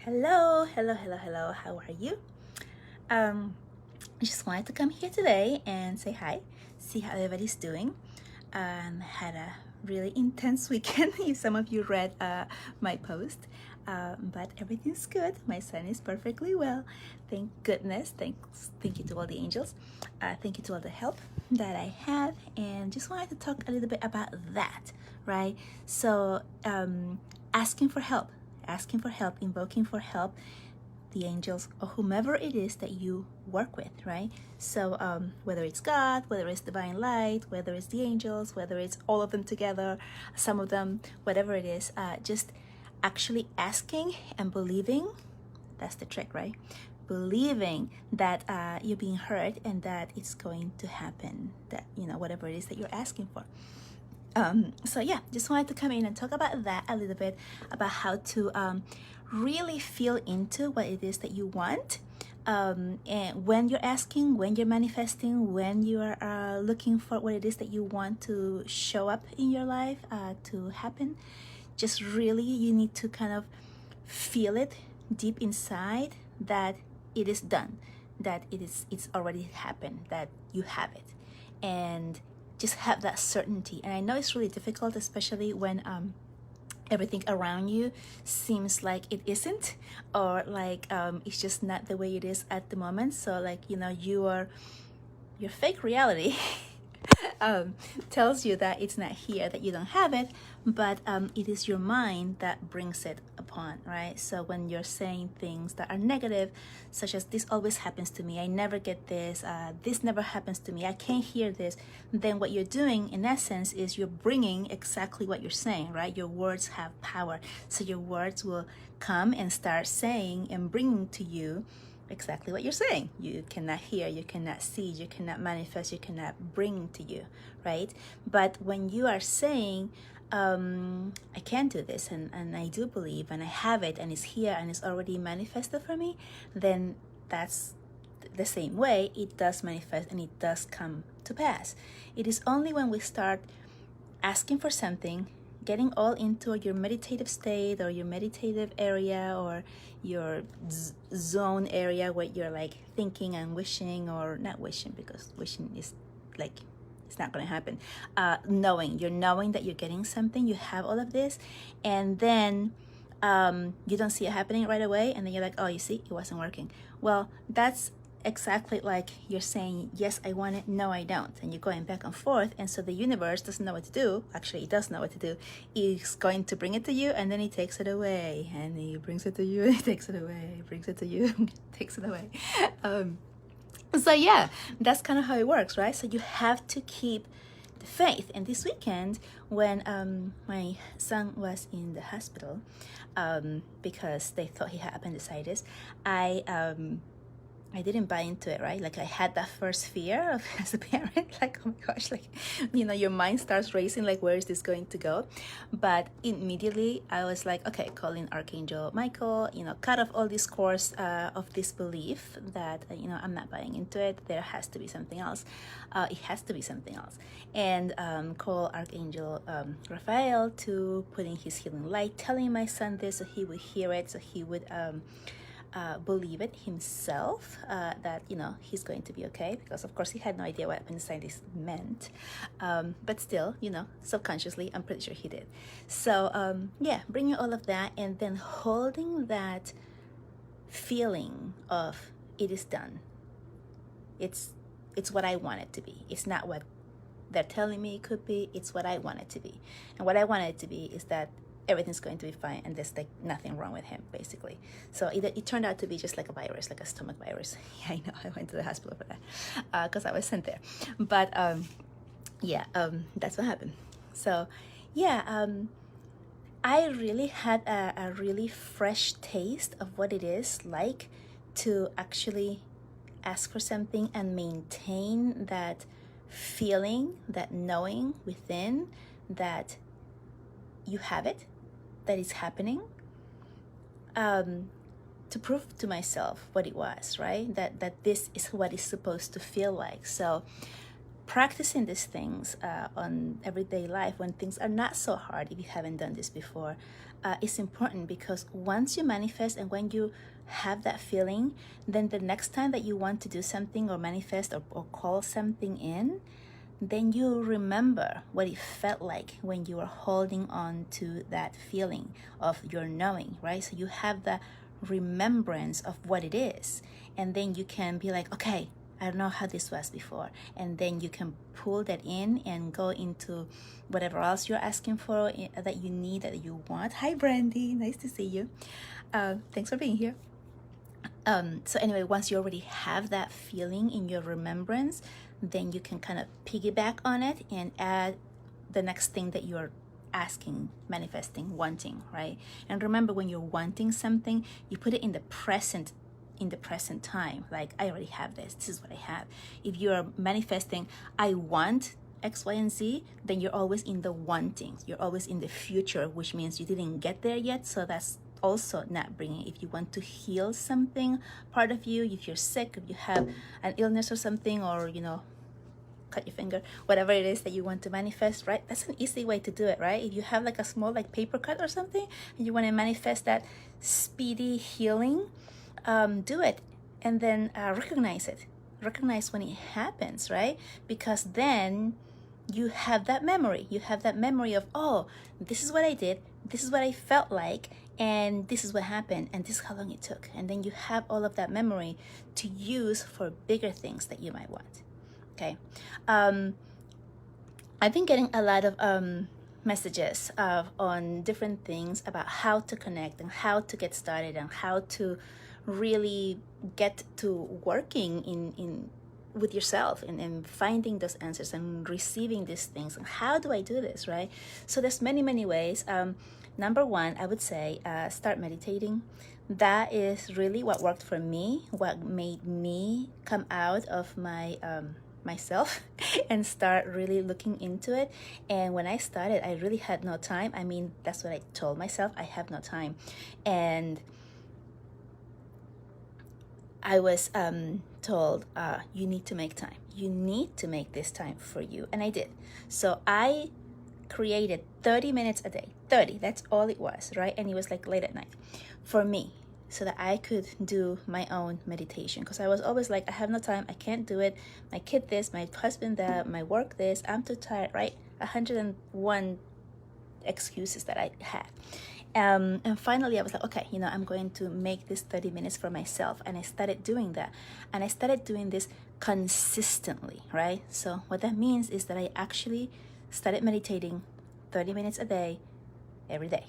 Hello, hello, hello, hello. How are you? I just wanted to come here today and say hi, see how everybody's doing. Had a really intense weekend. If some of you read my post, but everything's good. My son is perfectly well. Thank goodness. Thank you to all the angels. Thank you to all the help that I have, and just wanted to talk a little bit about that, right? So, asking for help, invoking for help, the angels or whomever it is that you work with, right? So whether it's God, whether it's divine light, whether it's the angels, whether it's all of them together, some of them, whatever it is, just actually asking and believing. That's the trick, right? Believing that you're being heard and that it's going to happen, that whatever it is that you're asking for. So yeah, just wanted to come in and talk about that a little bit, about how to really feel into what it is that you want. And when you're asking, when you're manifesting, when you are looking for what it is that you want to show up in your life, to happen, just really you need to kind of feel it deep inside that it is done, that it's already happened, that you have it, and just have that certainty. And I know it's really difficult, especially when everything around you seems like it isn't, or like it's just not the way it is at the moment. So like your fake reality tells you that it's not here, that you don't have it, but it is your mind that brings it upon, right? So when you're saying things that are negative, such as this always happens to me, I never get this, this never happens to me, I can't hear this, then what you're doing in essence is you're bringing exactly what you're saying, right? Your words have power. So your words will come and start saying and bringing to you exactly what you're saying. You cannot hear, you cannot see, you cannot manifest, you cannot bring to you, right? But when you are saying, I can do this, and I do believe, and I have it, and it's here, and it's already manifested for me, then that's the same way it does manifest and it does come to pass. It is only when we start asking for something, getting all into your meditative state or your meditative area or your zone area where you're like thinking and wishing, or not wishing, because wishing is like it's not going to happen. Knowing that you're getting something, you have all of this, and then you don't see it happening right away, and then you're like, oh, you see, it wasn't working. Well, that's exactly like you're saying, yes, I want it, no, I don't, and you're going back and forth. And so the universe doesn't know what to do. Actually, it does know what to do. It's going to bring it to you, and then he takes it away, and he brings it to you, and he takes it away, brings it to you, takes it away. So yeah, that's kind of how it works, right? So you have to keep the faith. And this weekend, when my son was in the hospital because they thought he had appendicitis, I didn't buy into it, right? Like I had that first fear of as a parent, like, oh my gosh, like, your mind starts racing, like, where is this going to go? But immediately I was like, okay, calling Archangel Michael, cut off all this course of this belief that, I'm not buying into it. There has to be something else. It has to be something else. And call Archangel Raphael to put in his healing light, telling my son this so he would hear it, so he would believe it himself, that he's going to be okay, because of course he had no idea what appendicitis meant, but still, subconsciously I'm pretty sure he did. So yeah, bringing all of that and then holding that feeling of it is done. It's what I want it to be. It's not what they're telling me it could be. It's what I want it to be. And what I want it to be is that everything's going to be fine and there's like nothing wrong with him, basically. So it turned out to be just like a virus, like a stomach virus. Yeah, I know, I went to the hospital for that because I was sent there. But yeah, that's what happened. So yeah, I really had a really fresh taste of what it is like to actually ask for something and maintain that feeling, that knowing within that you have it, that is happening, to prove to myself what it was, right? That this is what it's supposed to feel like. So practicing these things on everyday life when things are not so hard, if you haven't done this before, is important, because once you manifest and when you have that feeling, then the next time that you want to do something or manifest or call something in, then you remember what it felt like when you were holding on to that feeling of your knowing, right? So you have the remembrance of what it is, and then you can be like, okay, I don't know how this was before, and then you can pull that in and go into whatever else you're asking for, that you need, that you want. Hi Brandy, nice to see you. Thanks for being here. So anyway, once you already have that feeling in your remembrance, then you can kind of piggyback on it and add the next thing that you're asking, manifesting, wanting, right? And remember, when you're wanting something, you put it in the present time. Like, I already have this is what I have. If you're manifesting, I want X, Y, and Z, then you're always in the wanting. You're always in the future, which means you didn't get there yet. So that's also not bringing. If you want to heal something, part of you, if you're sick, if you have an illness or something, or cut your finger, whatever it is that you want to manifest, right? That's an easy way to do it, right? If you have like a small like paper cut or something and you want to manifest that speedy healing, do it, and then recognize it. Recognize when it happens, right? Because then you have that memory. You have that memory of, oh, this is what I did, this is what I felt like, and this is what happened, and this is how long it took. And then you have all of that memory to use for bigger things that you might want. Okay. I've been getting a lot of messages on different things about how to connect and how to get started and how to really get to working in with yourself and finding those answers and receiving these things. And how do I do this, right? So there's many ways. Number one, I would say start meditating. That is really what worked for me, what made me come out of my myself and start really looking into it. And when I started, I really had no time. I mean, that's what I told myself, I have no time. And I was told, you need to make time. You need to make this time for you. And I did. So I created 30 minutes a day. 30, that's all it was, right? And it was like late at night for me, so that I could do my own meditation. Because I was always like, I have no time, I can't do it. My kid this, my husband that, my work this, I'm too tired, right? 101 excuses that I had. And finally I was like, okay, I'm going to make this 30 minutes for myself. And I started doing that. And I started doing this consistently, right? So what that means is that I actually started meditating 30 minutes a day, every day,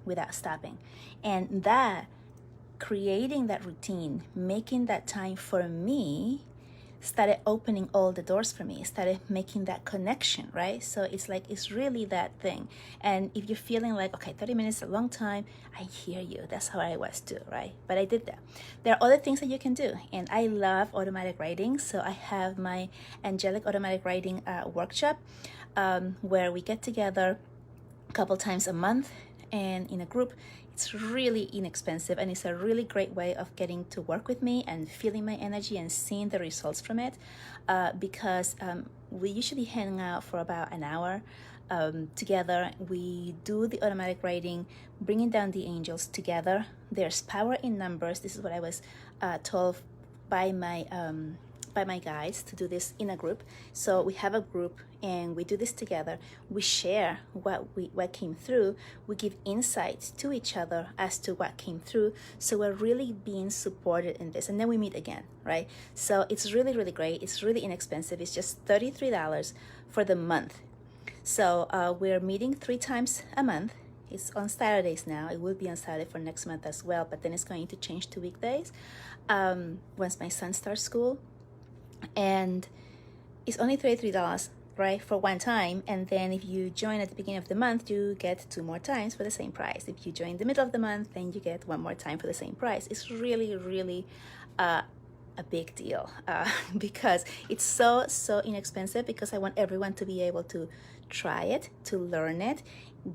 without stopping. And that, creating that routine, making that time for me, started opening all the doors for me, started making that connection, right? So it's really that thing. And if you're feeling like, okay, 30 minutes is a long time, I hear you. That's how I was too, right? But I did that. There are other things that you can do. And I love automatic writing. So I have my angelic automatic writing workshop where we get together a couple times a month and in a group. It's really inexpensive, and it's a really great way of getting to work with me and feeling my energy and seeing the results from it, because we usually hang out for about an hour together. We do the automatic writing, bringing down the angels together. There's power in numbers. This is what I was told by my guides, to do this in a group. So we have a group and we do this together. We share what came through. We give insights to each other as to what came through. So we're really being supported in this. And then we meet again, right? So it's really, really great. It's really inexpensive. It's just $33 for the month. So we're meeting 3 times a month. It's on Saturdays now. It will be on Saturday for next month as well, but then it's going to change to weekdays once my son starts school. And it's only $33, right, for one time. And then if you join at the beginning of the month, you get 2 more times for the same price. If you join the middle of the month, then you get 1 more time for the same price. It's really, really a big deal because it's so inexpensive, because I want everyone to be able to try it, to learn it,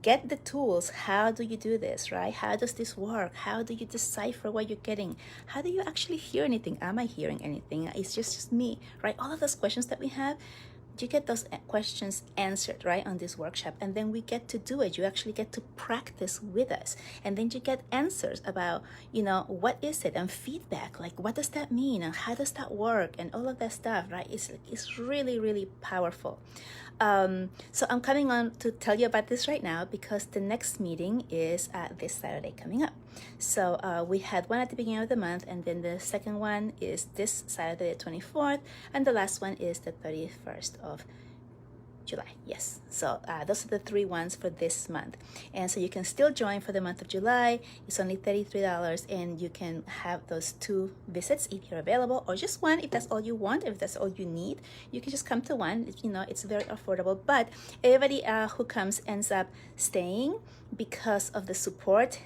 get the tools. How do you do this, right? How does this work? How do you decipher what you're getting? How do you actually hear anything? Am I hearing anything? It's just me, right? All of those questions that we have, you get those questions answered, right, on this workshop, and then we get to do it. You actually get to practice with us, and then you get answers about, what is it, and feedback, like what does that mean and how does that work and all of that stuff, right? It's really, really powerful. So I'm coming on to tell you about this right now because the next meeting is this Saturday coming up. So we had one at the beginning of the month, and then the second one is this Saturday, the 24th, and the last one is the 31st of July. Yes, so those are the 3 ones for this month, and so you can still join for the month of July. It's only $33, and you can have those 2 visits if you're available, or just one if that's all you want. If that's all you need, you can just come to one. It's very affordable, but everybody who comes ends up staying because of the support,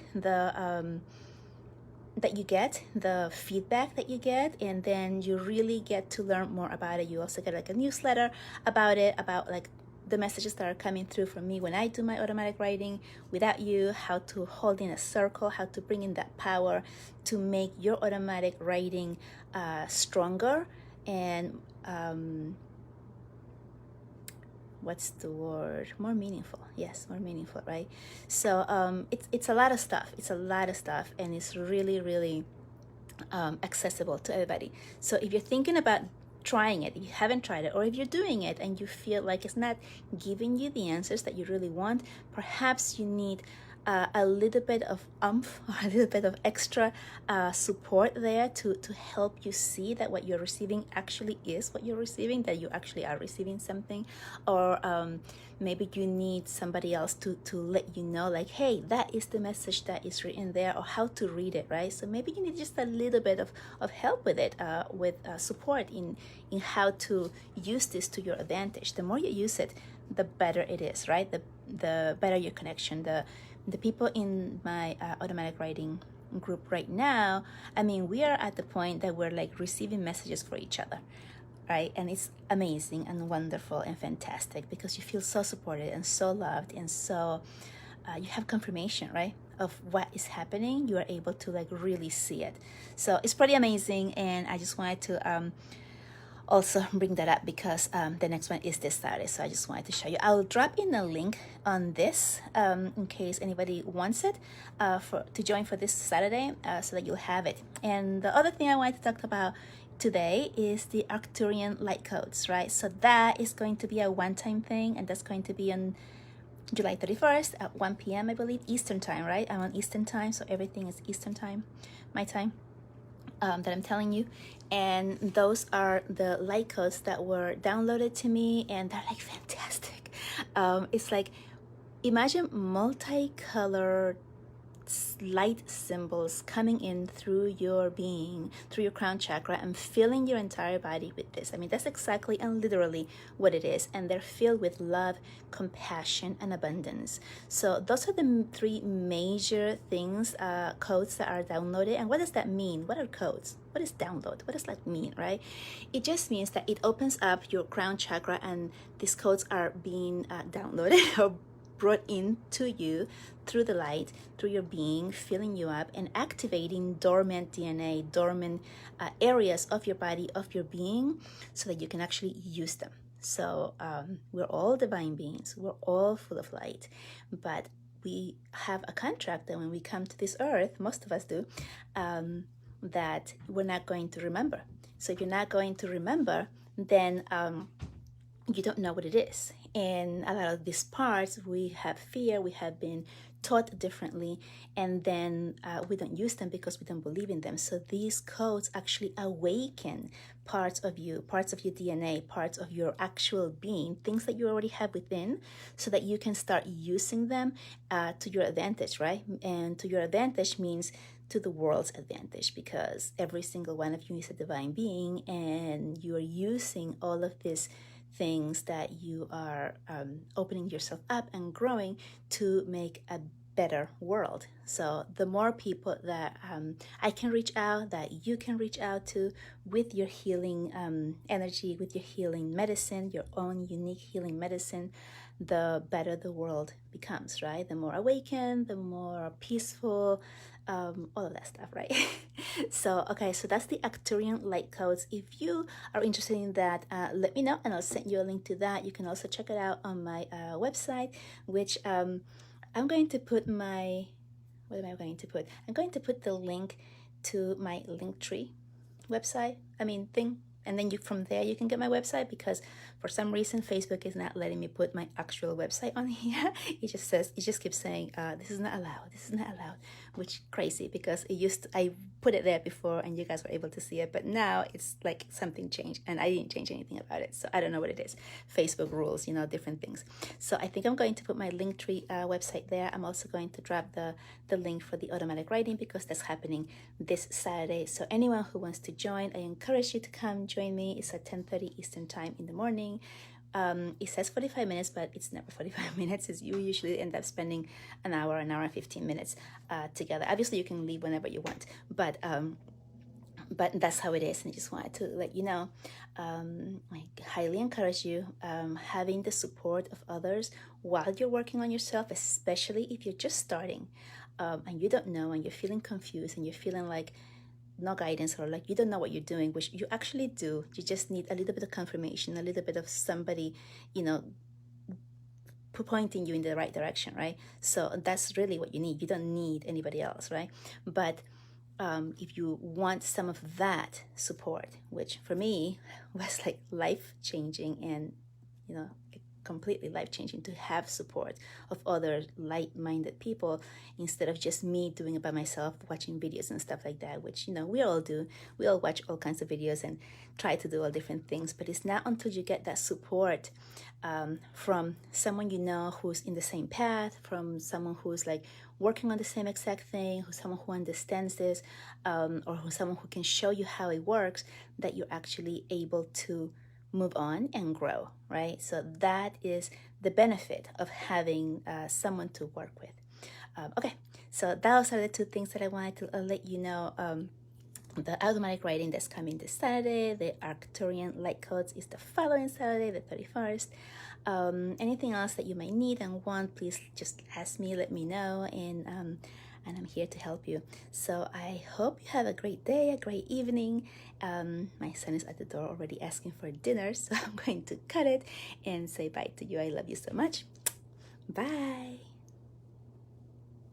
that you get, the feedback that you get, and then you really get to learn more about it. You also get like a newsletter about it, about like the messages that are coming through from me when I do my automatic writing without you, how to hold in a circle, how to bring in that power to make your automatic writing stronger and what's the word, more meaningful. Yes, more meaningful, right? So it's a lot of stuff. It's a lot of stuff, and it's really, really accessible to everybody. So if you're thinking about trying it, if you haven't tried it, or if you're doing it and you feel like it's not giving you the answers that you really want, perhaps you need a little bit of oomph or a little bit of extra support there to help you see that what you're receiving actually is what you're receiving, that you actually are receiving something. Or maybe you need somebody else to let you know, like, hey, that is the message that is written there, or how to read it, right? So maybe you need just a little bit of help with it, with support in how to use this to your advantage. The more you use it, the better it is, right? The better your connection. The people in my automatic writing group right now, I mean, we are at the point that we're like receiving messages for each other, right? And it's amazing and wonderful and fantastic because you feel so supported and so loved, and so you have confirmation, right, of what is happening. You are able to like really see it. So it's pretty amazing, and I just wanted to also bring that up because the next one is this Saturday, so I just wanted to show you. I'll drop in a link on this in case anybody wants it to join for this Saturday, so that you'll have it. And the other thing I wanted to talk about today is the Arcturian light codes, right? So that is going to be a one-time thing, and that's going to be on July 31st at 1 p.m. I believe, Eastern time, right? I'm on Eastern time, so everything is Eastern time, my time. That I'm telling you, and those are the light codes that were downloaded to me, and they're like fantastic. It's like, imagine multicolored light symbols coming in through your being, through your crown chakra, and filling your entire body with this. I mean, that's exactly and literally what it is, and they're filled with love, compassion, and abundance. So those are the 3 major things, codes that are downloaded. And what does that mean? What are codes? What is download? What does that mean, right? It just means that it opens up your crown chakra, and these codes are being downloaded or brought into you through the light, through your being, filling you up and activating dormant DNA, dormant areas of your body, of your being, so that you can actually use them. So we're all divine beings. We're all full of light, but we have a contract that when we come to this earth, most of us do, that we're not going to remember. So if you're not going to remember, then you don't know what it is. And a lot of these parts, we have fear, we have been taught differently, and then we don't use them because we don't believe in them. So these codes actually awaken parts of you, parts of your DNA, parts of your actual being, things that you already have within, so that you can start using them to your advantage, right? And to your advantage means to the world's advantage, because every single one of you is a divine being, and you are using all of these things that you are opening yourself up and growing to make a better world. So the more people that I can reach out, that you can reach out to with your healing energy, with your healing medicine, your own unique healing medicine, the better the world becomes, right? The more awakened, the more peaceful, all of that stuff, right? So, okay, so that's the Arcturian light codes. If you are interested in that, let me know and I'll send you a link to that. You can also check it out on my website, which I'm going to put my, what am I going to put? I'm going to put the link to my Linktree website, thing, and then from there you can get my website, because for some reason Facebook is not letting me put my actual website on here. It just keeps saying this is not allowed, this is not allowed, which crazy, because I put it there before and you guys were able to see it, but now it's like something changed and I didn't change anything about it, so I don't know what it is. Facebook rules, different things. So I think I'm going to put my Linktree website there. I'm also going to drop the link for the automatic writing, because that's happening this Saturday. So anyone who wants to join, I encourage you to come join me. It's at 10:30 Eastern time in the morning. It says 45 minutes, but it's never 45 minutes. You usually end up spending an hour and 15 minutes together. Obviously, you can leave whenever you want, but that's how it is. And I just wanted to let you know. I highly encourage you having the support of others while you're working on yourself, especially if you're just starting and you don't know, and you're feeling confused, and you're feeling like no guidance, or like you don't know what you're doing, which you actually do. You just need a little bit of confirmation, a little bit of somebody, pointing you in the right direction, right? So that's really what you need. You don't need anybody else, right? But if you want some of that support, which for me was like life-changing, and completely life-changing to have support of other like-minded people, instead of just me doing it by myself, watching videos and stuff like that, which we all do. We all watch all kinds of videos and try to do all different things, but it's not until you get that support from someone who's in the same path, from someone who's like working on the same exact thing, who's someone who understands this, or who's someone who can show you how it works, that you're actually able to move on and grow, right? So that is the benefit of having someone to work with. Okay, so those are the two things that I wanted to let you know. The automatic writing that's coming this Saturday. The Arcturian light codes is the following Saturday, the 31st. Anything else that you might need and want, please just ask me, let me know, and I'm here to help you. So I hope you have a great day, a great evening. My son is at the door already asking for dinner, so I'm going to cut it and say bye to you. I love you so much. Bye.